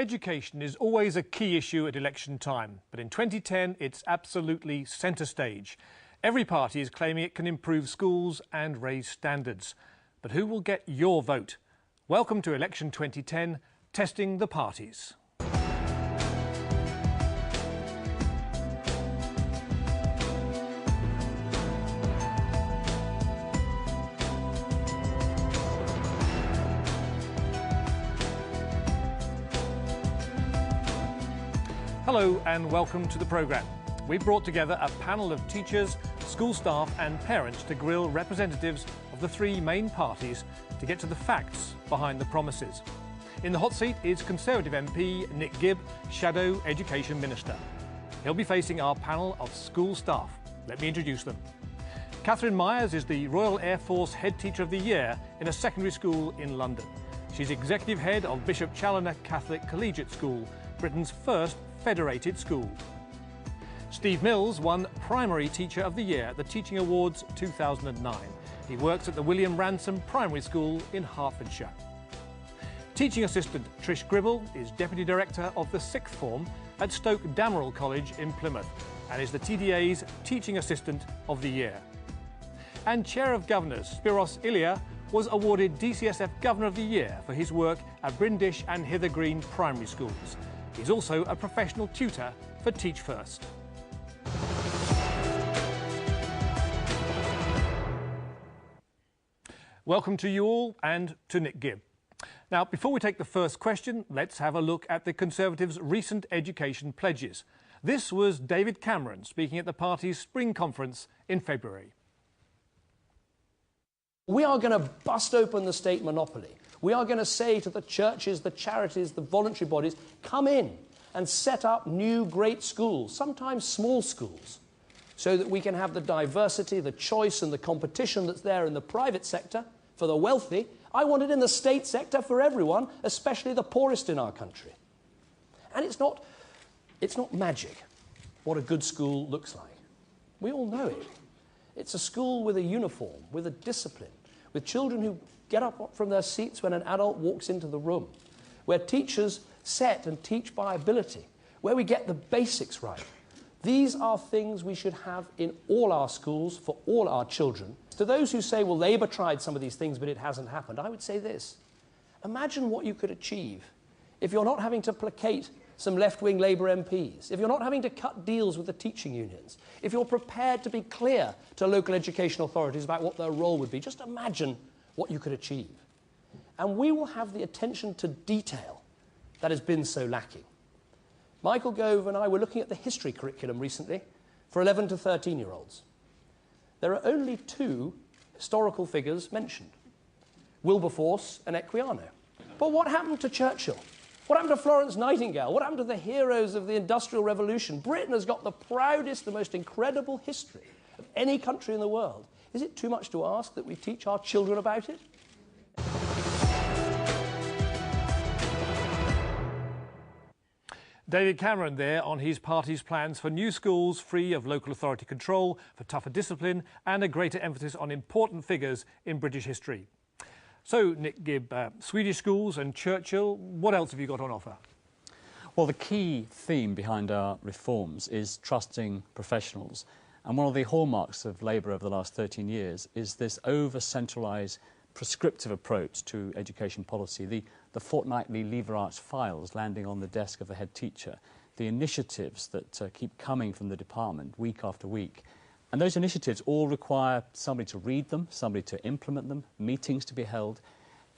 Education is always a key issue at election time, but in 2010 it's absolutely centre stage. Every party is claiming it can improve schools and raise standards. But who will get your vote? Welcome to Election 2010, Testing the Parties. Hello and welcome to the programme. We've brought together a panel of teachers, school staff and parents to grill representatives of the three main parties to get to the facts behind the promises. In the hot seat is Conservative MP Nick Gibb, Shadow Education Minister. He'll be facing our panel of school staff. Let me introduce them. Catherine Myers is the Royal Air Force Head Teacher of the Year in a secondary school in London. She's Executive Head of Bishop Challoner Catholic Collegiate School, Britain's first federated school. Steve Mills won Primary Teacher of the Year at the Teaching Awards 2009. He works at the William Ransom Primary School in Hertfordshire. Teaching Assistant Trish Gribble is Deputy Director of the Sixth Form at Stoke Damerel College in Plymouth and is the TDA's Teaching Assistant of the Year. And Chair of Governors Spiros Ilia was awarded DCSF Governor of the Year for his work at Bryndish and Hither Green Primary Schools. He's also a professional tutor for Teach First. Welcome to you all and to Nick Gibb. Now, before we take the first question, let's have a look at the Conservatives' recent education pledges. This was David Cameron speaking at the party's spring conference in February. We are going to bust open the state monopoly. We are going to say to the churches, the charities, the voluntary bodies, come in and set up new great schools, sometimes small schools, so that we can have the diversity, the choice and the competition that's there in the private sector for the wealthy. I want it in the state sector for everyone, especially the poorest in our country. And it's not magic what a good school looks like. We all know it. It's a school with a uniform, with a discipline, with children who get up from their seats when an adult walks into the room, where teachers set and teach by ability, where we get the basics right. These are things we should have in all our schools for all our children. To those who say, well, Labour tried some of these things, but it hasn't happened, I would say this. Imagine what you could achieve if you're not having to placate some left-wing Labour MPs, if you're not having to cut deals with the teaching unions, if you're prepared to be clear to local education authorities about what their role would be. Just imagine what you could achieve. And we will have the attention to detail that has been so lacking. Michael Gove and I were looking at the history curriculum recently for 11 to 13-year-olds. There are only two historical figures mentioned, Wilberforce and Equiano. But what happened to Churchill? What happened to Florence Nightingale? What happened to the heroes of the Industrial Revolution? Britain has got the proudest, the most incredible history of any country in the world. Is it too much to ask that we teach our children about it? David Cameron there on his party's plans for new schools free of local authority control, for tougher discipline and a greater emphasis on important figures in British history. So, Nick Gibb, Swedish schools and Churchill, what else have you got on offer? Well, the key theme behind our reforms is trusting professionals. And one of the hallmarks of Labour over the last 13 years is this over-centralised, prescriptive approach to education policy. The fortnightly Lever Arch files landing on the desk of the head teacher, the initiatives that keep coming from the department week after week. And those initiatives all require somebody to read them, somebody to implement them, meetings to be held.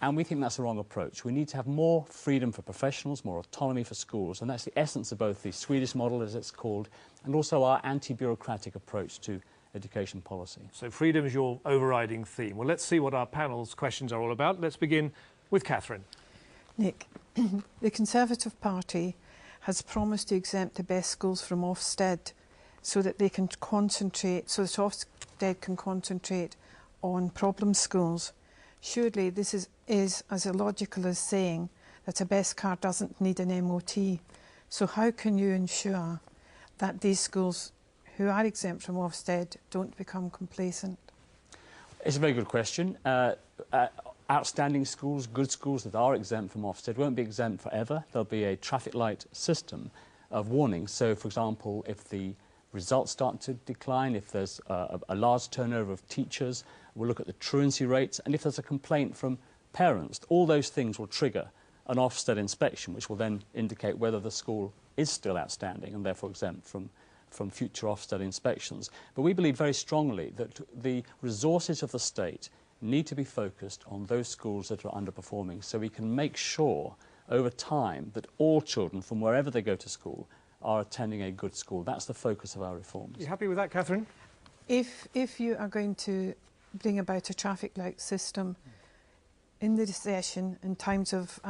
And we think that's the wrong approach. We need to have more freedom for professionals, more autonomy for schools. And that's the essence of both the Swedish model, as it's called, and also our anti-bureaucratic approach to education policy. So freedom is your overriding theme. Well, let's see what our panel's questions are all about. Let's begin with Catherine. Nick, the Conservative Party has promised to exempt the best schools from Ofsted so that they can concentrate, so that Ofsted can concentrate on problem schools. Surely this is as illogical as saying that a best car doesn't need an MOT. So how can you ensure that these schools who are exempt from Ofsted don't become complacent? It's a very good question. outstanding schools, good schools that are exempt from Ofsted won't be exempt forever. There'll be a traffic light system of warning. So, for example, if the results start to decline, if there's a large turnover of teachers, we'll look at the truancy rates, and if there's a complaint from parents, all those things will trigger an Ofsted inspection, which will then indicate whether the school is still outstanding and therefore exempt from future Ofsted inspections. But we believe very strongly that the resources of the state need to be focused on those schools that are underperforming, so we can make sure over time that all children from wherever they go to school are attending a good school. That's the focus of our reforms. You happy with that, Catherine? If you are going to bring about a traffic light system in the recession, in times of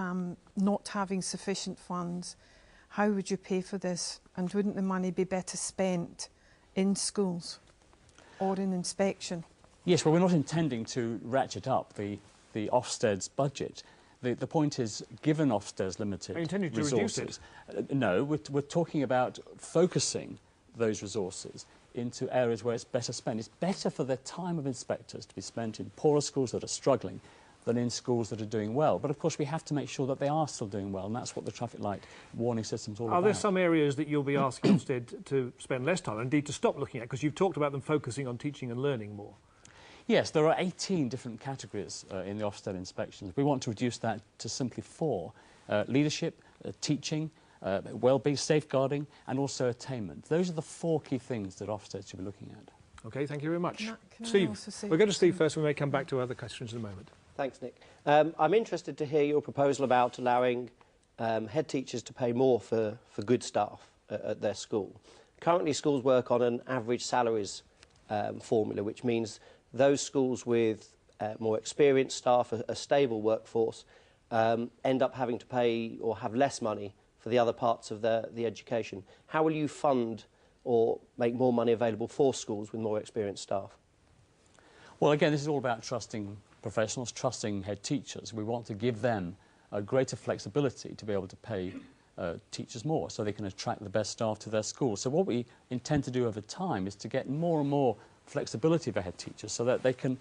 not having sufficient funds, how would you pay for this? And wouldn't the money be better spent in schools or in inspection? Yes, well, we're not intending to ratchet up the Ofsted's budget. The point is, given Ofsted's limited intended to resources, reduce it? No, we're talking about focusing those resources into areas where it's better spent. It's better for the time of inspectors to be spent in poorer schools that are struggling than in schools that are doing well. But of course we have to make sure that they are still doing well, and that's what the traffic light warning system's all about. Are there some areas that you'll be asking Ofsted to spend less time, and indeed to stop looking at, because you've talked about them focusing on teaching and learning more? Yes, there are 18 different categories in the Ofsted inspections. We want to reduce that to simply 4. Leadership, teaching, well-being, safeguarding, and also attainment. Those are the 4 key things that Ofsted should be looking at. OK, thank you very much. Can Steve, I also say we'll go to Steve first, we may come back to other questions in a moment. Thanks, Nick. I'm interested to hear your proposal about allowing head teachers to pay more for good staff at their school. Currently, schools work on an average salaries formula, which means those schools with more experienced staff, a stable workforce, end up having to pay or have less money for the other parts of the education. How will you fund or make more money available for schools with more experienced staff? Well, again, this is all about trusting professionals, trusting head teachers. We want to give them a greater flexibility to be able to pay teachers more so they can attract the best staff to their school. So what we intend to do over time is to get more and more flexibility for head teachers so that they can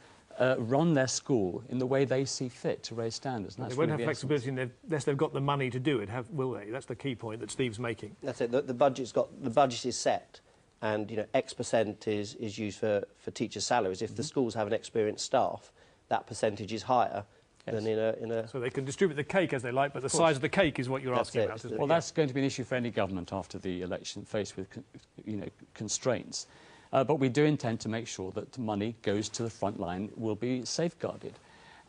run their school in the way they see fit to raise standards. And they won't have flexibility unless they've got the money to do it, will they? That's the key point that Steve's making. That's it. The budget is set, and X% is used for teachers' salaries. If the schools have an experienced staff, that percentage is higher than in a. So they can distribute the cake as they like, but the size of the cake is what you're asking about. Well, that's going to be an issue for any government after the election, faced with constraints. But we do intend to make sure that money goes to the front line, will be safeguarded.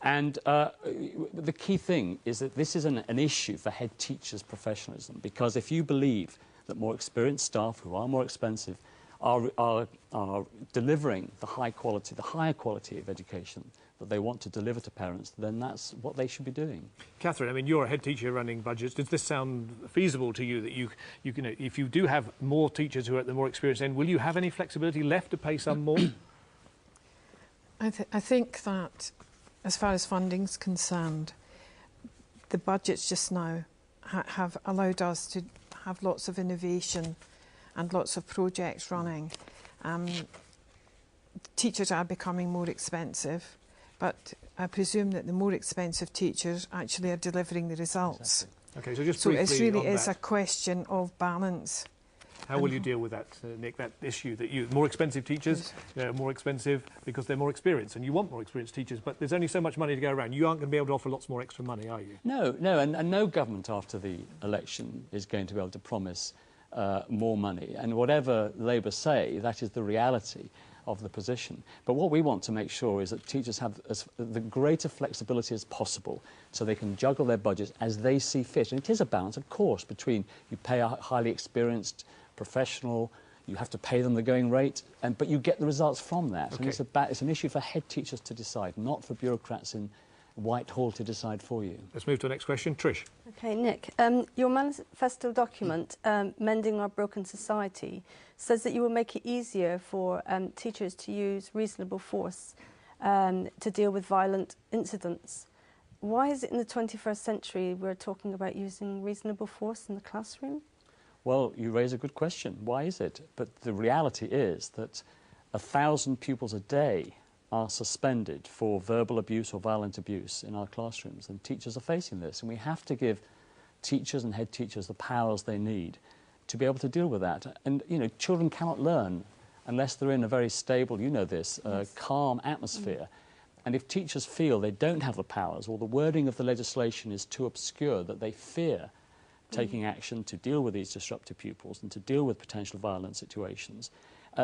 And the key thing is that this is an issue for head teachers' professionalism, because if you believe that more experienced staff who are more expensive are delivering the higher quality of education that they want to deliver to parents, then that's what they should be doing. Catherine, I mean, you're a head teacher running budgets. Does this sound feasible to you that you can, if you do have more teachers who are at the more experienced end, will you have any flexibility left to pay some more? I think that as far as funding's concerned, the budgets just now have allowed us to have lots of innovation and lots of projects running. Teachers are becoming more expensive, but I presume that the more expensive teachers actually are delivering the results. Exactly. OK, so just so briefly it really on is that. A question of balance. How will you deal with that, Nick, that issue that more expensive teachers, more expensive because they're more experienced, and you want more experienced teachers, but there's only so much money to go around. You aren't going to be able to offer lots more extra money, are you? No, and no government after the election is going to be able to promise more money. And whatever Labour say, that is the reality of the position. But what we want to make sure is that teachers have the greater flexibility as possible so they can juggle their budgets as they see fit. And it is a balance, of course, between you pay a highly experienced professional, you have to pay them the going rate, but you get the results from that. Okay. And it's an issue for head teachers to decide, not for bureaucrats in Whitehall to decide for you. Let's move to the next question. Trish. OK, Nick, your manifesto document, Mending Our Broken Society, says that you will make it easier for teachers to use reasonable force to deal with violent incidents. Why is it in the 21st century we're talking about using reasonable force in the classroom? Well, you raise a good question. Why is it? But the reality is that 1,000 pupils a day are suspended for verbal abuse or violent abuse in our classrooms, and teachers are facing this, and we have to give teachers and head teachers the powers they need to be able to deal with that. And, you know, children cannot learn unless they're in a very stable, you know this, calm atmosphere. And if teachers feel they don't have the powers, or the wording of the legislation is too obscure that they fear taking action to deal with these disruptive pupils and to deal with potential violent situations,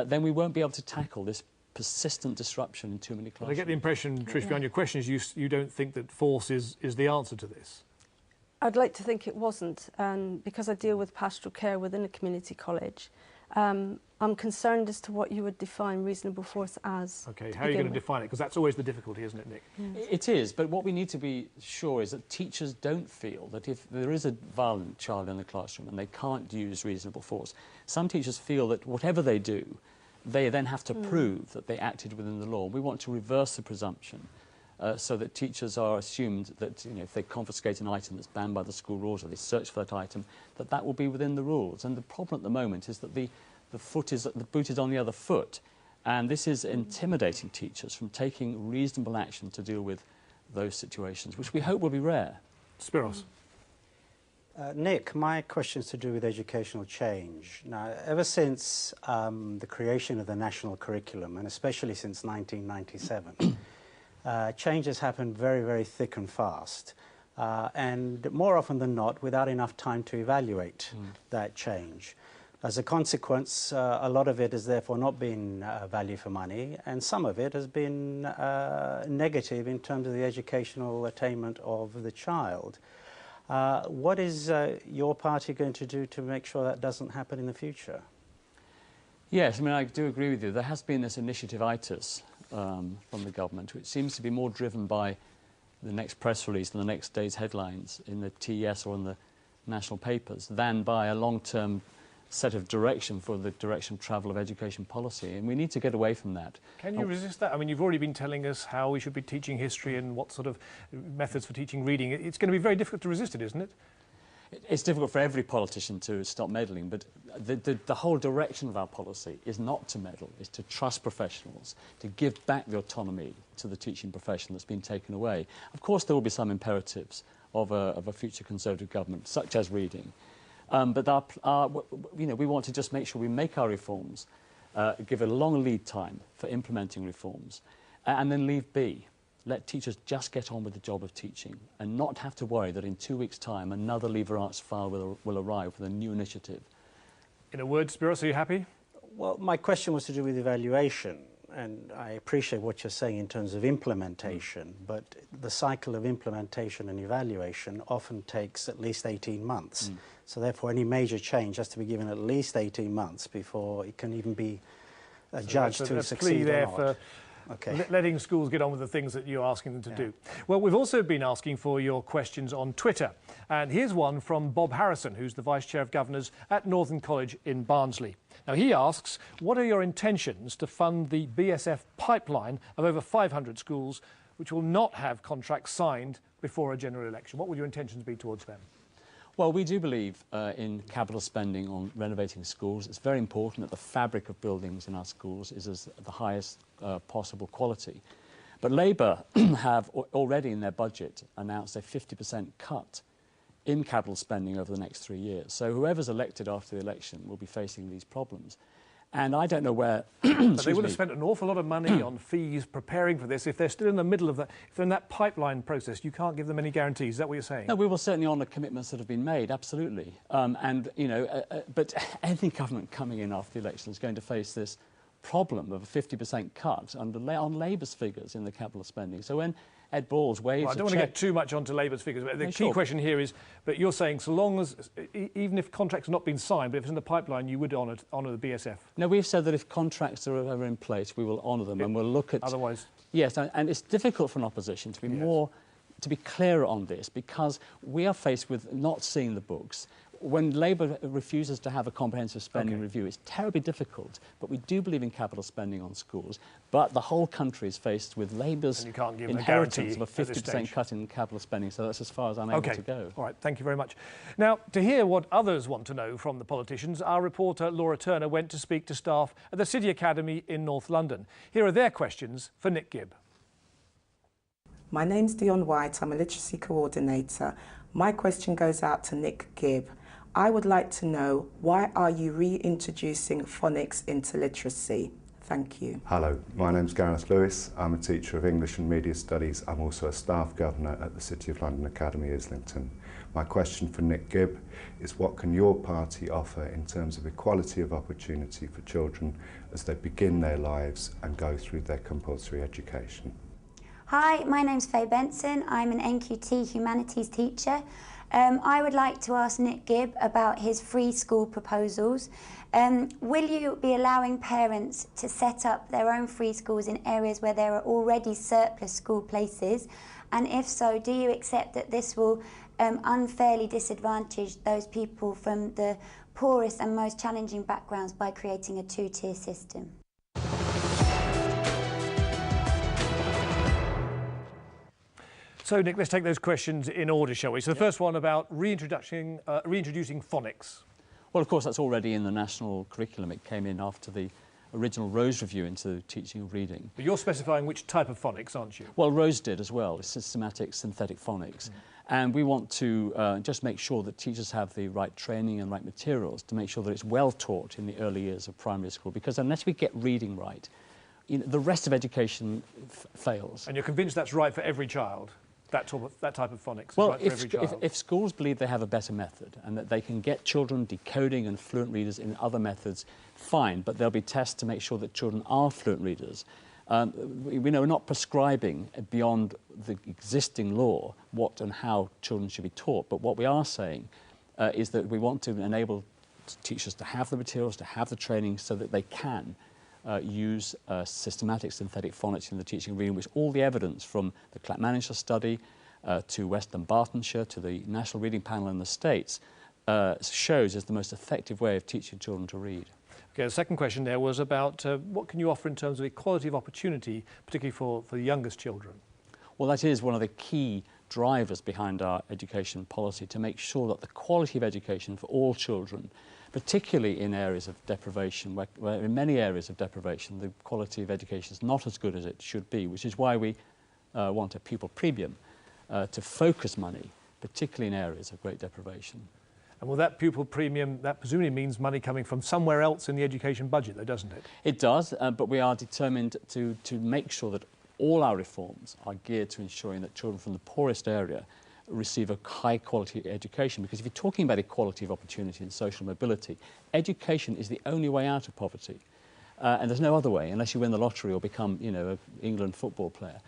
then we won't be able to tackle this persistent disruption in too many classrooms. But I get the impression, Trish, behind your question is you don't think that force is the answer to this. I'd like to think it wasn't, and because I deal with pastoral care within a community college, I'm concerned as to what you would define reasonable force as. OK, how are you going to define it? Because that's always the difficulty, isn't it, Nick? Yes. It is, but what we need to be sure is that teachers don't feel that if there is a violent child in the classroom and they can't use reasonable force, some teachers feel that whatever they do, they then have to prove that they acted within the law. We want to reverse the presumption so that teachers are assumed that, you know, if they confiscate an item that's banned by the school rules or they search for that item, that will be within the rules. And the problem at the moment is that the boot is on the other foot, and this is intimidating teachers from taking reasonable action to deal with those situations, which we hope will be rare. Spiros. Nick, my question is to do with educational change. Now, ever since the creation of the national curriculum, and especially since 1997, change has happened very, very thick and fast, and more often than not, without enough time to evaluate that change. As a consequence, a lot of it has therefore not been value for money, and some of it has been negative in terms of the educational attainment of the child. What is your party going to do to make sure that doesn't happen in the future? Yes, I mean, I do agree with you. There has been this initiative ITIS from the government, which seems to be more driven by the next press release and the next day's headlines in the TES or in the national papers than by a long-term set of direction for the direction of travel of education policy, and we need to get away from that. Can you resist that? I mean, you've already been telling us how we should be teaching history and what sort of methods for teaching reading. It's going to be very difficult to resist it, isn't it? It's difficult for every politician to stop meddling, but the whole direction of our policy is not to meddle, is to trust professionals, to give back the autonomy to the teaching profession that's been taken away. Of course, there will be some imperatives of a future Conservative government, such as reading. But you know, we want to just make sure we make our reforms, give a long lead time for implementing reforms, and then leave be. Let teachers just get on with the job of teaching and not have to worry that in 2 weeks' time another Lever Arts file will arrive with a new initiative. In a word, Spiros, are you happy? Well, my question was to do with evaluation, and I appreciate what you're saying in terms of implementation, but the cycle of implementation and evaluation often takes at least 18 months. So therefore, any major change has to be given at least 18 months before it can even be judged to succeed or not. For letting schools get on with the things that you're asking them to do. Well, we've also been asking for your questions on Twitter. And here's one from Bob Harrison, who's the Vice Chair of Governors at Northern College in Barnsley. Now, he asks, what are your intentions to fund the BSF pipeline of over 500 schools which will not have contracts signed before a general election? What would your intentions be towards them? Well, we do believe in capital spending on renovating schools. It's very important that the fabric of buildings in our schools is as the highest possible quality. But Labour have already in their budget announced a 50% cut in capital spending over the next 3 years. So whoever's elected after the election will be facing these problems. And I don't know where... But they would have spent an awful lot of money on fees preparing for this. If they're still in the middle of that, if they're in that pipeline process, you can't give them any guarantees. Is that what you're saying? No, we will certainly honour commitments that have been made, absolutely. And, you know, but any government coming in after the election is going to face this problem of a 50% cut on Labour's figures in the capital spending. So when Ed Balls waves I don't want to get too much onto Labour's figures, but the key question here is, but you're saying so long as, even if contracts have not been signed, but if it's in the pipeline, you would honour the BSF? No, we've said that if contracts are ever in place, we will honour them and we'll look at... Otherwise... Yes, and it's difficult for an opposition to be more... to be clearer on this, because we are faced with not seeing the books. when Labour refuses to have a comprehensive spending review, it's terribly difficult. But we do believe in capital spending on schools. But the whole country is faced with Labour's inheritance of a 50% cut in capital spending. So that's as far as I'm able to go. All right, thank you very much. Now, to hear what others want to know from the politicians, our reporter Laura Turner went to speak to staff at the City Academy in North London. Here are their questions for Nick Gibb. My name's Dion White. I'm a literacy coordinator. My question goes out to Nick Gibb. I would like to know, why are you reintroducing phonics into literacy? Thank you. Hello, my name's Gareth Lewis. I'm a teacher of English and Media Studies. I'm also a staff governor at the City of London Academy, Islington. My question for Nick Gibb is, what can your party offer in terms of equality of opportunity for children as they begin their lives and go through their compulsory education? Hi, my name's Faye Benson. I'm an NQT humanities teacher. I would like to ask Nick Gibb about his free school proposals. Will you be allowing parents to set up their own free schools in areas where there are already surplus school places? And if so, do you accept that this will unfairly disadvantage those people from the poorest and most challenging backgrounds by creating a two-tier system? So, Nick, let's take those questions in order, shall we? So the first one about reintroducing phonics. Well, of course, that's already in the national curriculum. It came in after the original Rose Review into teaching of reading. But you're specifying which type of phonics, aren't you? Well, Rose did as well, systematic synthetic phonics. And we want to just make sure that teachers have the right training and right materials to make sure that it's well taught in the early years of primary school. Because unless we get reading right, the rest of education fails. And you're convinced that's right for every child? That type of phonics well, is right for every child? If schools believe they have a better method and that they can get children decoding and fluent readers in other methods, fine, but there'll be tests to make sure that children are fluent readers. We're not prescribing beyond the existing law what and how children should be taught, but what we are saying is that we want to enable teachers to have the materials, to have the training so that they can use systematic synthetic phonics in the teaching of reading, which all the evidence from the Clackmannanshire study to West Dunbartonshire to the National Reading Panel in the States shows is the most effective way of teaching children to read. Okay, the second question there was about what can you offer in terms of equality of opportunity, particularly for the youngest children? Well, that is one of the key drivers behind our education policy, to make sure that the quality of education for all children, particularly in areas of deprivation, where in many areas of deprivation the quality of education is not as good as it should be, which is why we want a pupil premium to focus money, particularly in areas of great deprivation. And will that pupil premium, that presumably means money coming from somewhere else in the education budget, though, doesn't it? It does, but we are determined to make sure that all our reforms are geared to ensuring that children from the poorest area receive a high-quality education. Because if you're talking about equality of opportunity and social mobility, education is the only way out of poverty. And there's no other way, unless you win the lottery or become, an England football player.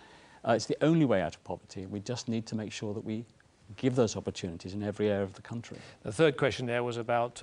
It's the only way out of poverty. We just need to make sure that we give those opportunities in every area of the country. The third question there was about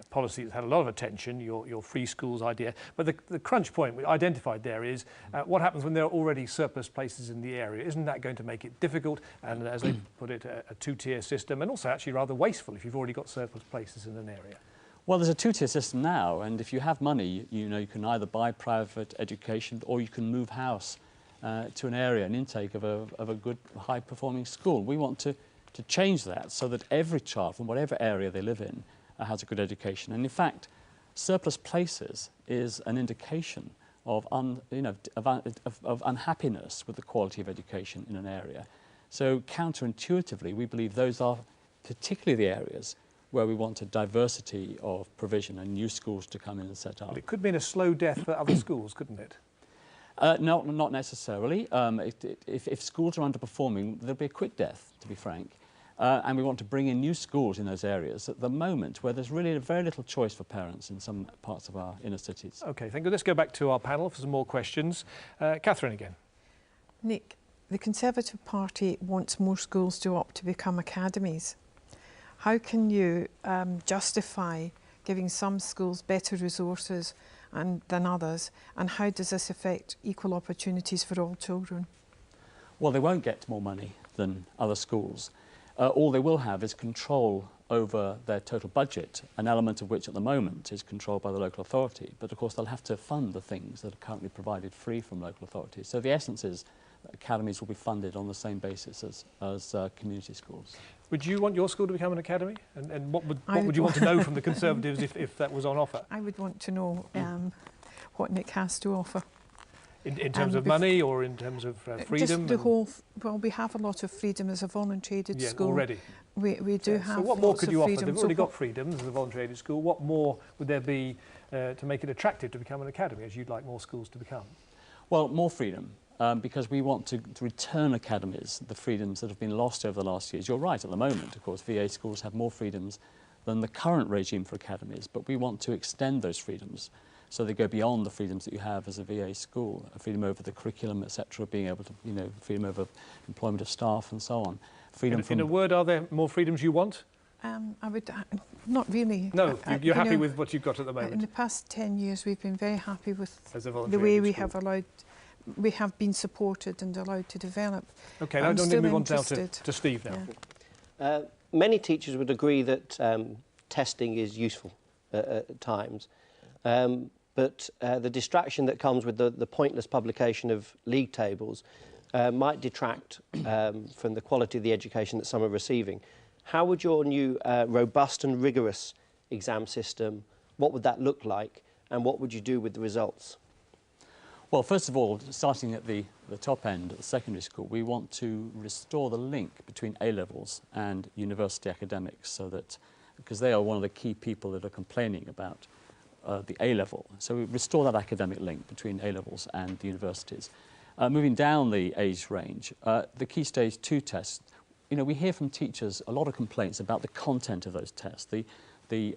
policy that's had a lot of attention, your free schools idea. But the crunch point we identified there is what happens when there are already surplus places in the area? Isn't that going to make it difficult and, as they put it, a two-tier system, and also actually rather wasteful if you've already got surplus places in an area? Well, there's a two-tier system now, and if you have money, you can either buy private education or you can move house to an area, an intake of a good, high-performing school. We want to change that so that every child from whatever area they live in has a good education. And in fact, surplus places is an indication of unhappiness with the quality of education in an area. So counterintuitively, we believe those are particularly the areas where we want a diversity of provision and new schools to come in and set up. But it could mean a slow death for other schools, couldn't it? No, not necessarily. If schools are underperforming, there'll be a quick death, to be frank. And we want to bring in new schools in those areas at the moment where there's really very little choice for parents in some parts of our inner cities. OK, thank you. Let's go back to our panel for some more questions. Catherine again. Nick, the Conservative Party wants more schools to opt to become academies. How can you justify giving some schools better resources than others, and how does this affect equal opportunities for all children? Well, they won't get more money than other schools. all they will have is control over their total budget, an element of which at the moment is controlled by the local authority. But of course they'll have to fund the things that are currently provided free from local authorities. So the essence is that academies will be funded on the same basis as community schools. Would you want your school to become an academy? And what would you want to know from the Conservatives if that was on offer? I would want to know what Nick has to offer. In terms of money or in terms of freedom? Just the whole, well, we have a lot of freedom as a voluntary aided school. Already. We do have. So what more could you offer? Freedom. They've already got freedom as a voluntary aided school. What more would there be to make it attractive to become an academy, as you'd like more schools to become? Well, more freedom, because we want to return academies the freedoms that have been lost over the last years. You're right, at the moment, of course, VA schools have more freedoms than the current regime for academies, but we want to extend those freedoms so they go beyond the freedoms that you have as a VA school, a freedom over the curriculum, etc., being able to, freedom over employment of staff and so on. Freedom in a word, are there more freedoms you want? I would, not really. No, you're happy with what you've got at the moment? In the past 10 years, we've been very happy with the way we have been supported and allowed to develop. OK, now don't move on down to Steve now. Yeah. Many teachers would agree that testing is useful at times. But the distraction that comes with the pointless publication of league tables might detract from the quality of the education that some are receiving. How would your new robust and rigorous exam system, what would that look like, and what would you do with the results? Well, first of all, starting at the top end, at the secondary school, we want to restore the link between A-levels and university academics, so that, because they are one of the key people that are complaining about the A-level. So we restore that academic link between A-levels and the universities. Moving down the age range, the Key Stage 2 tests, we hear from teachers a lot of complaints about the content of those tests, the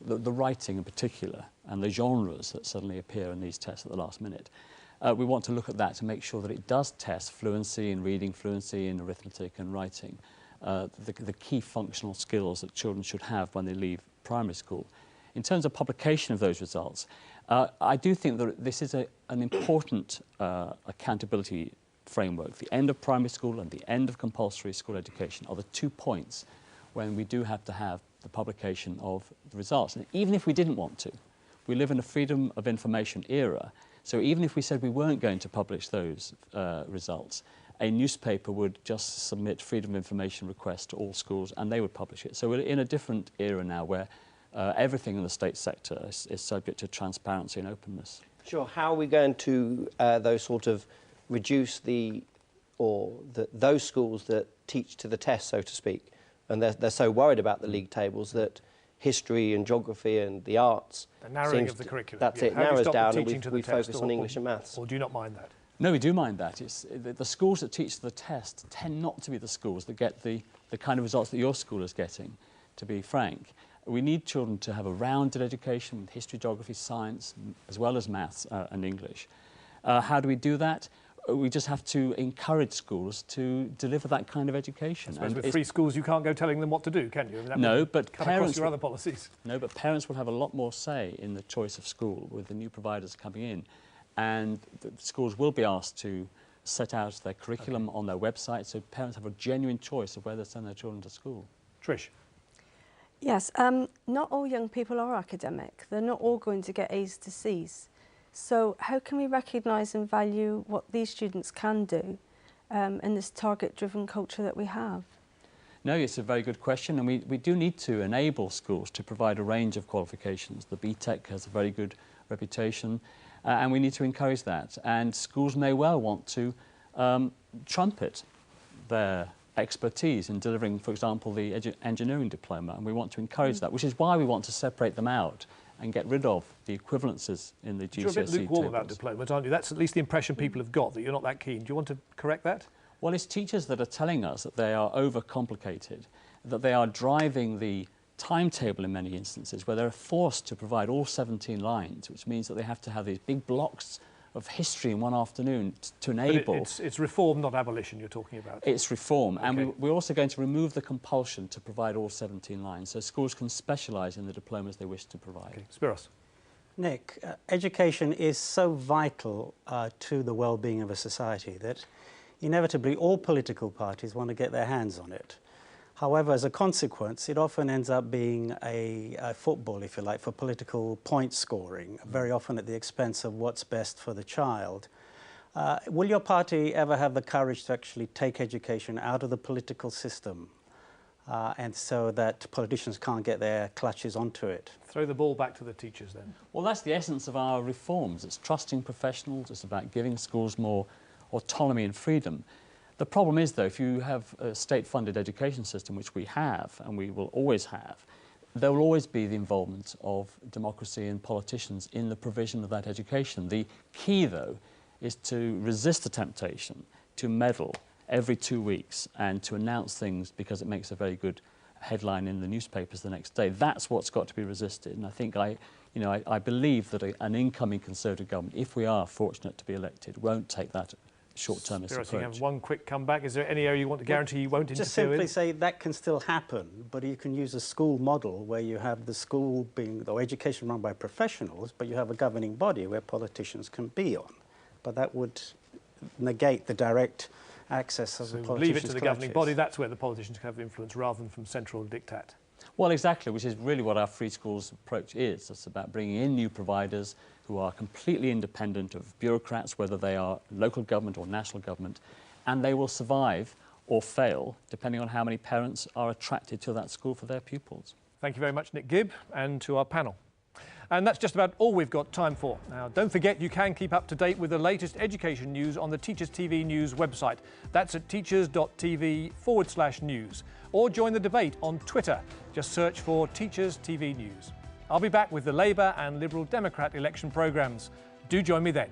writing in particular, and the genres that suddenly appear in these tests at the last minute. We want to look at that to make sure that it does test fluency in reading, fluency in arithmetic and writing, the key functional skills that children should have when they leave primary school. In terms of publication of those results, I do think that this is an important accountability framework. The end of primary school and the end of compulsory school education are the 2 points when we do have to have the publication of the results. And even if we didn't want to, we live in a freedom of information era, so even if we said we weren't going to publish those results, a newspaper would just submit freedom of information requests to all schools and they would publish it. So we're in a different era now where everything in the state sector is subject to transparency and openness. Sure. How are we going to reduce those schools that teach to the test, so to speak, and they're so worried about the league tables that history and geography and the arts, the narrowing of the curriculum, that's it, narrows down, and we focus on English and maths. Or do you not mind that? No, we do mind that. The schools that teach to the test tend not to be the schools that get the kind of results that your school is getting, to be frank. We need children to have a rounded education with history, geography, science, as well as maths and English. How do we do that? We just have to encourage schools to deliver that kind of education. And with free schools, you can't go telling them what to do, can you? No, but parents your other policies. No, but parents will have a lot more say in the choice of school with the new providers coming in, and the schools will be asked to set out their curriculum on their website, so parents have a genuine choice of where they send their children to school. Trish. Yes, not all young people are academic. They're not all going to get A's to C's. So how can we recognise and value what these students can do in this target-driven culture that we have? No, it's a very good question, and we do need to enable schools to provide a range of qualifications. The BTEC has a very good reputation, and we need to encourage that. And schools may well want to trumpet their expertise in delivering, for example, the engineering diploma, and we want to encourage that, which is why we want to separate them out and get rid of the equivalences in the GCSE tables. You're a bit lukewarm about diplomas, aren't you? That's at least the impression people have got, that you're not that keen. Do you want to correct that? Well, it's teachers that are telling us that they are overcomplicated, that they are driving the timetable in many instances, where they're forced to provide all 17 lines, which means that they have to have these big blocks of history in one afternoon to enable... But it's reform, not abolition, you're talking about. It's reform, okay. And we're also going to remove the compulsion to provide all 17 lines, so schools can specialise in the diplomas they wish to provide. Okay. Spiros. Nick, education is so vital to the well-being of a society that inevitably all political parties want to get their hands on it. However, as a consequence, it often ends up being a football, if you like, for political point scoring, very often at the expense of what's best for the child. Will your party ever have the courage to actually take education out of the political system, and so that politicians can't get their clutches onto it? Throw the ball back to the teachers then. Well, that's the essence of our reforms. It's trusting professionals, it's about giving schools more autonomy and freedom. The problem is, though, if you have a state-funded education system, which we have, and we will always have, there will always be the involvement of democracy and politicians in the provision of that education. The key, though, is to resist the temptation to meddle every 2 weeks and to announce things because it makes a very good headline in the newspapers the next day. That's what's got to be resisted. And I think I believe that an incoming Conservative government, if we are fortunate to be elected, won't take that short-termist approach. You have one quick comeback. Is there any area you want to guarantee you won't interfere Just simply in? say that can still happen, but you can use a school model where you have the school or education run by professionals, but you have a governing body where politicians can be on. But that would negate the direct access of the politicians' leave it to the governing body. clutches. That's where the politicians can have influence rather than from central diktat. Well, exactly, which is really what our free schools approach is. It's about bringing in new providers who are completely independent of bureaucrats, whether they are local government or national government, and they will survive or fail depending on how many parents are attracted to that school for their pupils. Thank you very much, Nick Gibb, and to our panel. And that's just about all we've got time for. Now, don't forget you can keep up to date with the latest education news on the Teachers TV News website. That's at teachers.tv/news. Or join the debate on Twitter. Just search for Teachers TV News. I'll be back with the Labour and Liberal Democrat election programmes. Do join me then.